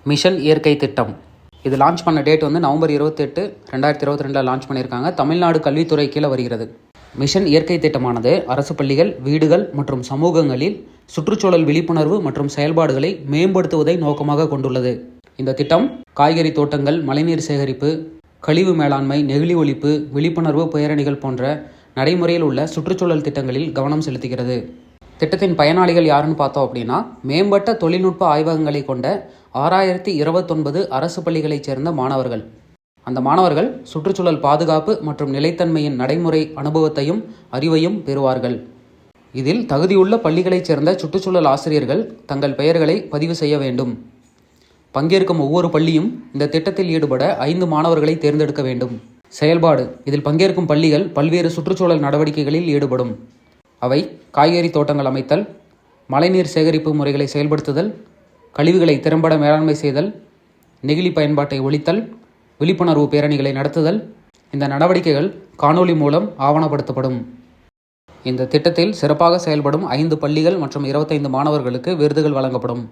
Mission இயற்கை திட்டம். இது லான்ச் பண்ண டேட் வந்து நவம்பர் 28, 2022 லான்ச் பண்ணியிருக்காங்க. தமிழ்நாடு கல்வித்துறை கீழே வருகிறது. மிஷன் இயற்கை திட்டமானது அரசு பள்ளிகள், வீடுகள் மற்றும் சமூகங்களில் சுற்றுச்சூழல் விழிப்புணர்வு மற்றும் செயல்பாடுகளை மேம்படுத்துவதை நோக்கமாக கொண்டுள்ளது. இந்த திட்டம் காய்கறி தோட்டங்கள், மழைநீர் சேகரிப்பு, கழிவு மேலாண்மை, நெகிழி ஒழிப்பு, விழிப்புணர்வு பேரணிகள் போன்ற நடைமுறையில் உள்ள சுற்றுச்சூழல் திட்டங்களில் கவனம் செலுத்துகிறது. திட்டத்தின் பயனாளிகள் யாருன்னு பார்த்தோம் அப்படின்னா, மேம்பட்ட தொழில்நுட்ப ஆய்வகங்களை கொண்ட 6029 அரசு பள்ளிகளைச் சேர்ந்த மாணவர்கள். அந்த மாணவர்கள் சுற்றுச்சூழல் பாதுகாப்பு மற்றும் நிலைத்தன்மையின் நடைமுறை அனுபவத்தையும் அறிவையும் பெறுவார்கள். இதில் தகுதியுள்ள பள்ளிகளைச் சேர்ந்த சுற்றுச்சூழல் ஆசிரியர்கள் தங்கள் பெயர்களை பதிவு செய்ய வேண்டும். பங்கேற்கும் ஒவ்வொரு பள்ளியும் இந்த திட்டத்தில் ஈடுபட 5 மாணவர்களை தேர்ந்தெடுக்க வேண்டும். செயல்பாடு: இதில் பங்கேற்கும் பள்ளிகள் பல்வேறு சுற்றுச்சூழல் நடவடிக்கைகளில் ஈடுபடும். அவை காய்கறி தோட்டங்கள் அமைத்தல், மழைநீர் சேகரிப்பு முறைகளை செயல்படுத்துதல், கழிவுகளை திறம்பட மேலாண்மை செய்தல், நெகிழி பயன்பாட்டை ஒழித்தல், விழிப்புணர்வு பேரணிகளை நடத்துதல். இந்த நடவடிக்கைகள் காணொலி மூலம் ஆவணப்படுத்தப்படும். இந்த திட்டத்தில் சிறப்பாக செயல்படும் 5 பள்ளிகள் மற்றும் 25 மாணவர்களுக்கு விருதுகள் வழங்கப்படும்.